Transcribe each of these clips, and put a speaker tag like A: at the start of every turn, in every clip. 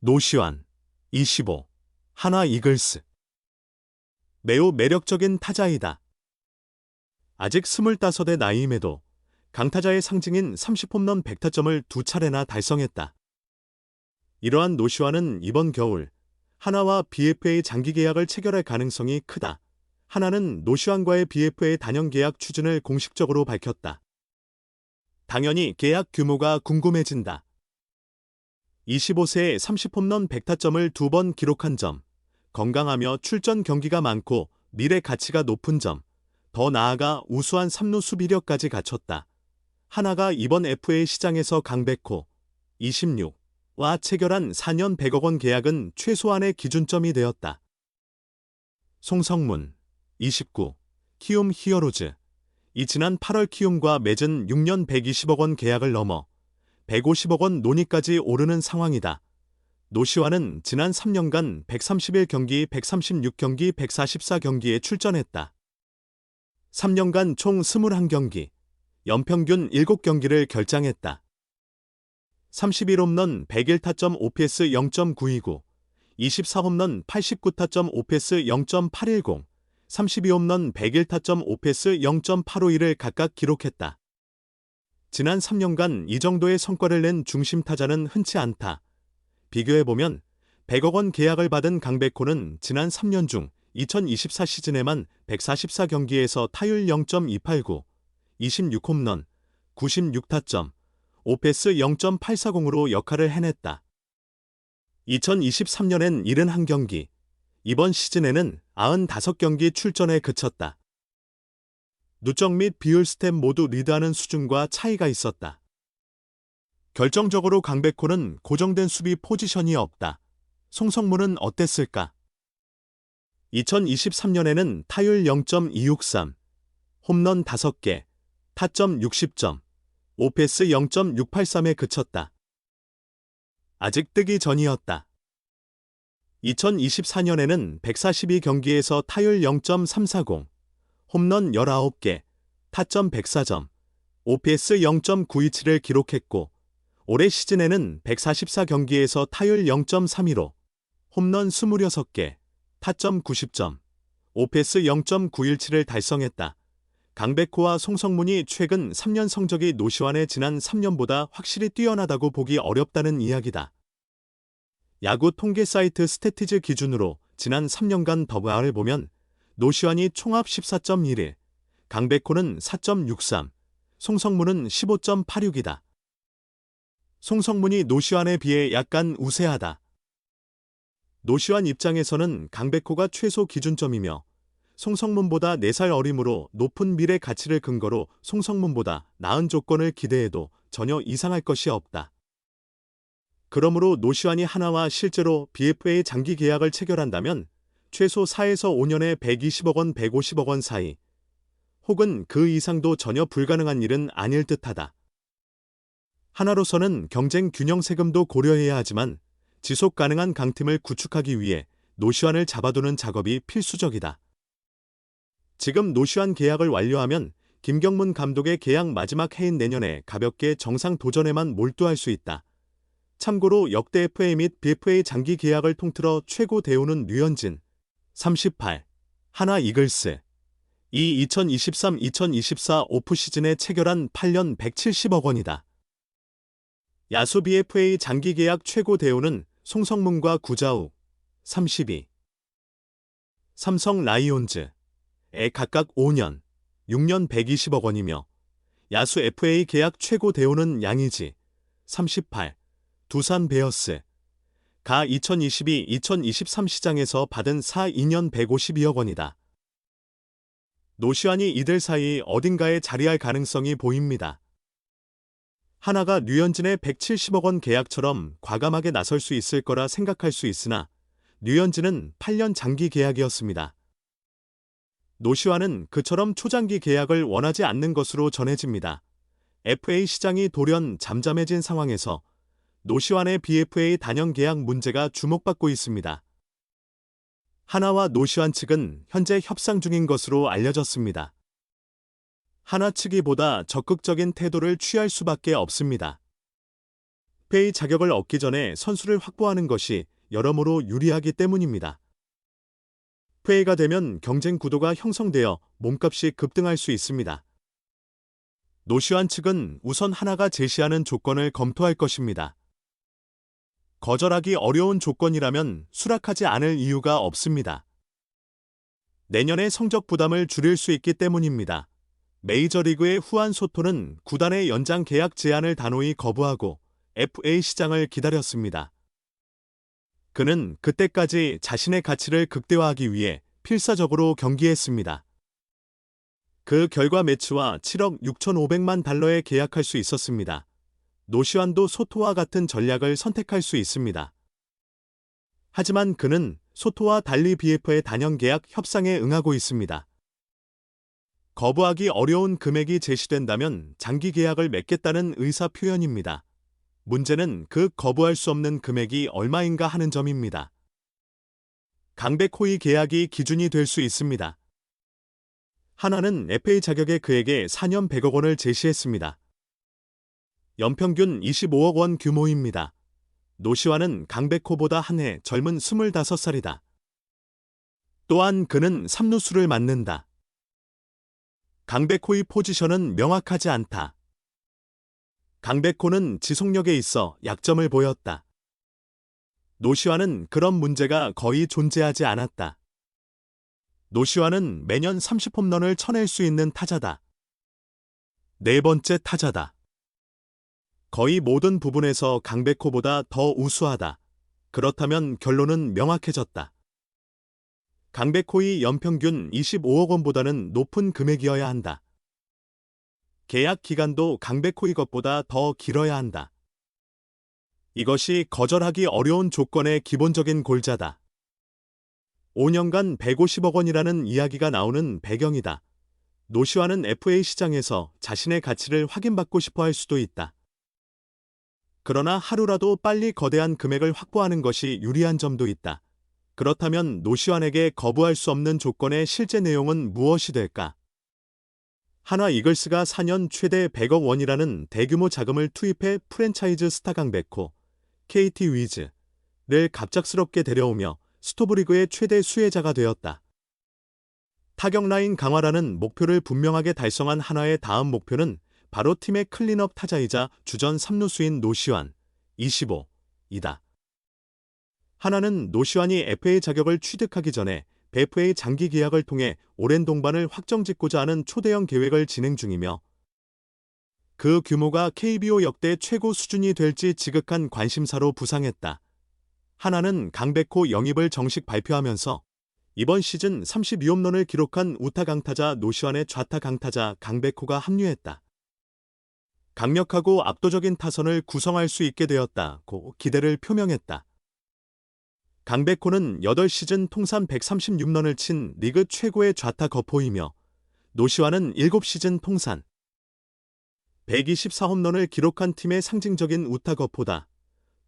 A: 노시환, 25, 하나 이글스. 매우 매력적인 타자이다. 아직 25의 나이임에도 강타자의 상징인 30홈런 100타점을 2차례나 달성했다. 이러한 노시환은 이번 겨울 하나와 BFA 장기 계약을 체결할 가능성이 크다. 하나는 노시환과의 BFA 단연 계약 추진을 공식적으로 밝혔다. 당연히 계약 규모가 궁금해진다. 25세에 30홈런 100타점을 2번 기록한 점, 건강하며 출전 경기가 많고 미래 가치가 높은 점, 더 나아가 우수한 3루 수비력까지 갖췄다. 하나가 이번 FA 시장에서 강백호, 26와 체결한 4년 100억 원 계약은 최소한의 기준점이 되었다. 송성문, 29, 키움 히어로즈. 이 지난 8월 키움과 맺은 6년 120억 원 계약을 넘어 150억 원 논의까지 오르는 상황이다. 노시환은 지난 3년간 131경기, 136경기, 144경기에 출전했다. 3년간 총 21경기, 연평균 7경기를 결장했다. 31홈런 101타점 OPS 0.929, 24홈런 89타점 OPS 0.810, 32홈런 101타점 OPS 0.851을 각각 기록했다. 지난 3년간 이 정도의 성과를 낸 중심 타자는 흔치 않다. 비교해보면 100억 원 계약을 받은 강백호는 지난 3년 중 2024 시즌에만 144경기에서 타율 0.289, 26홈런, 96타점, OPS 0.840으로 역할을 해냈다. 2023년엔 71경기, 이번 시즌에는 95경기 출전에 그쳤다. 누적 및 비율 스탯 모두 리드하는 수준과 차이가 있었다. 결정적으로 강백호는 고정된 수비 포지션이 없다. 송성문은 어땠을까? 2023년에는 타율 0.263, 홈런 5개, 타점 60점, OPS 0.683에 그쳤다. 아직 뜨기 전이었다. 2024년에는 142경기에서 타율 0.340, 홈런 19개, 타점 104점, OPS 0.927을 기록했고 올해 시즌에는 144경기에서 타율 0.315, 홈런 26개, 타점 90점, OPS 0.917을 달성했다. 강백호와 송성문이 최근 3년 성적이 노시환의 지난 3년보다 확실히 뛰어나다고 보기 어렵다는 이야기다. 야구 통계 사이트 스태티즈 기준으로 지난 3년간 더블R을 보면 노시환이 총합 14.11, 강백호는 4.63, 송성문은 15.86이다. 송성문이 노시환에 비해 약간 우세하다. 노시환 입장에서는 강백호가 최소 기준점이며 송성문보다 4살 어림으로 높은 미래 가치를 근거로 송성문보다 나은 조건을 기대해도 전혀 이상할 것이 없다. 그러므로 노시환이 하나와 실제로 BFA 장기 계약을 체결한다면 최소 4에서 5년에 120억 원, 150억 원 사이, 혹은 그 이상도 전혀 불가능한 일은 아닐 듯하다. 하나로서는 경쟁 균형 세금도 고려해야 하지만 지속 가능한 강팀을 구축하기 위해 노시환을 잡아두는 작업이 필수적이다. 지금 노시환 계약을 완료하면 김경문 감독의 계약 마지막 해인 내년에 가볍게 정상 도전에만 몰두할 수 있다. 참고로 역대 FA 및 BFA 장기 계약을 통틀어 최고 대우는 류현진, 38, 하나 이글스. 이 2023-2024 오프 시즌에 체결한 8년 170억 원이다. 야수 BFA 장기 계약 최고 대우는 송성문과 구자욱, 32. 삼성 라이온즈에 각각 5년, 6년 120억 원이며 야수 FA 계약 최고 대우는 양의지, 38. 두산 베어스. 가 2022-2023 시장에서 받은 2년 152억 원이다. 노시환이 이들 사이 어딘가에 자리할 가능성이 보입니다. 하나가 류현진의 170억 원 계약처럼 과감하게 나설 수 있을 거라 생각할 수 있으나 류현진은 8년 장기 계약이었습니다. 노시환은 그처럼 초장기 계약을 원하지 않는 것으로 전해집니다. FA 시장이 돌연 잠잠해진 상황에서 노시환의 BFA 단연 계약 문제가 주목받고 있습니다. 하나와 노시환 측은 현재 협상 중인 것으로 알려졌습니다. 하나 측이 보다 적극적인 태도를 취할 수밖에 없습니다. FA 자격을 얻기 전에 선수를 확보하는 것이 여러모로 유리하기 때문입니다. FA가 되면 경쟁 구도가 형성되어 몸값이 급등할 수 있습니다. 노시환 측은 우선 하나가 제시하는 조건을 검토할 것입니다. 거절하기 어려운 조건이라면 수락하지 않을 이유가 없습니다. 내년의 성적 부담을 줄일 수 있기 때문입니다. 메이저리그의 후안 소토는 구단의 연장 계약 제안을 단호히 거부하고 FA 시장을 기다렸습니다. 그는 그때까지 자신의 가치를 극대화하기 위해 필사적으로 경기했습니다. 그 결과 매치와 7억 6,500만 달러에 계약할 수 있었습니다. 노시환도 소토와 같은 전략을 선택할 수 있습니다. 하지만 그는 소토와 달리 BF의 단연 계약 협상에 응하고 있습니다. 거부하기 어려운 금액이 제시된다면 장기 계약을 맺겠다는 의사 표현입니다. 문제는 그 거부할 수 없는 금액이 얼마인가 하는 점입니다. 강백호의 계약이 기준이 될 수 있습니다. 하나는 FA 자격에 그에게 4년 100억 원을 제시했습니다. 연평균 25억 원 규모입니다. 노시환은 강백호보다 한 해 젊은 25살이다. 또한 그는 3루수를 맡는다. 강백호의 포지션은 명확하지 않다. 강백호는 지속력에 있어 약점을 보였다. 노시환은 그런 문제가 거의 존재하지 않았다. 노시환은 매년 30홈런을 쳐낼 수 있는 타자다. 네 번째 타자다. 거의 모든 부분에서 강백호보다 더 우수하다. 그렇다면 결론은 명확해졌다. 강백호의 연평균 25억 원보다는 높은 금액이어야 한다. 계약 기간도 강백호의 것보다 더 길어야 한다. 이것이 거절하기 어려운 조건의 기본적인 골자다. 5년간 150억 원이라는 이야기가 나오는 배경이다. 노시환은 FA 시장에서 자신의 가치를 확인받고 싶어 할 수도 있다. 그러나 하루라도 빨리 거대한 금액을 확보하는 것이 유리한 점도 있다. 그렇다면 노시환에게 거부할 수 없는 조건의 실제 내용은 무엇이 될까? 한화 이글스가 4년 최대 100억 원이라는 대규모 자금을 투입해 프랜차이즈 스타 강백호, KT 위즈를 갑작스럽게 데려오며 스토브리그의 최대 수혜자가 되었다. 타격 라인 강화라는 목표를 분명하게 달성한 한화의 다음 목표는 바로 팀의 클린업 타자이자 주전 3루수인 노시환, 25이다. 하나는 노시환이 FA 자격을 취득하기 전에 BFA 장기 계약을 통해 오랜 동반을 확정짓고자 하는 초대형 계획을 진행 중이며 그 규모가 KBO 역대 최고 수준이 될지 지극한 관심사로 부상했다. 하나는 강백호 영입을 정식 발표하면서 이번 시즌 32홈런을 기록한 우타 강타자 노시환의 좌타 강타자 강백호가 합류했다. 강력하고 압도적인 타선을 구성할 수 있게 되었다고 기대를 표명했다. 강백호는 8시즌 통산 136런을 친 리그 최고의 좌타 거포이며 노시환은 7시즌 통산 124홈런을 기록한 팀의 상징적인 우타 거포다.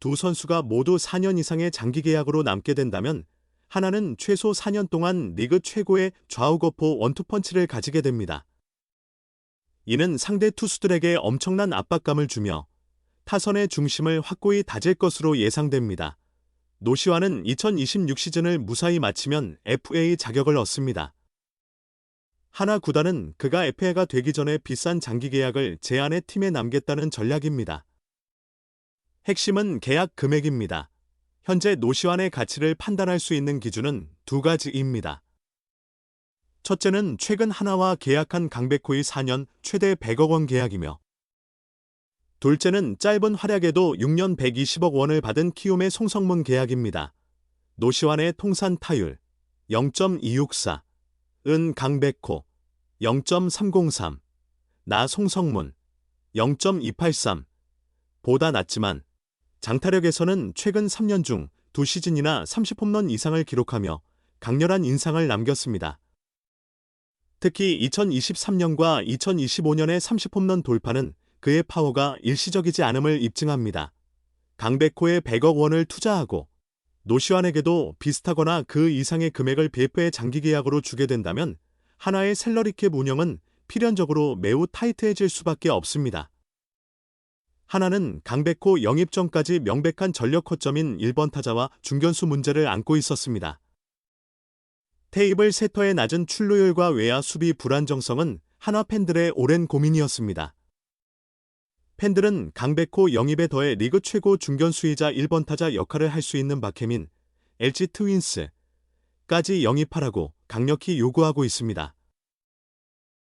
A: 두 선수가 모두 4년 이상의 장기 계약으로 남게 된다면 하나는 최소 4년 동안 리그 최고의 좌우 거포 원투펀치를 가지게 됩니다. 이는 상대 투수들에게 엄청난 압박감을 주며 타선의 중심을 확고히 다질 것으로 예상됩니다. 노시환은 2026 시즌을 무사히 마치면 FA 자격을 얻습니다. 하나 구단은 그가 FA가 되기 전에 비싼 장기 계약을 제안해 팀에 남겠다는 전략입니다. 핵심은 계약 금액입니다. 현재 노시환의 가치를 판단할 수 있는 기준은 두 가지입니다. 첫째는 최근 하나와 계약한 강백호의 4년 최대 100억 원 계약이며 둘째는 짧은 활약에도 6년 120억 원을 받은 키움의 송성문 계약입니다. 노시환의 통산 타율 0.264, 은 강백호 0.303, 나 송성문 0.283 보다 낮지만 장타력에서는 최근 3년 중 2시즌이나 30홈런 이상을 기록하며 강렬한 인상을 남겼습니다. 특히 2023년과 2025년의 30홈런 돌파는 그의 파워가 일시적이지 않음을 입증합니다. 강백호에 100억 원을 투자하고 노시환에게도 비슷하거나 그 이상의 금액을 BF의 장기 계약으로 주게 된다면 하나의 셀러리캡 운영은 필연적으로 매우 타이트해질 수밖에 없습니다. 하나는 강백호 영입 전까지 명백한 전력 허점인 1번 타자와 중견수 문제를 안고 있었습니다. 테이블 세터의 낮은 출루율과 외야 수비 불안정성은 한화 팬들의 오랜 고민이었습니다. 팬들은 강백호 영입에 더해 리그 최고 중견수이자 1번 타자 역할을 할 수 있는 박혜민, LG 트윈스까지 영입하라고 강력히 요구하고 있습니다.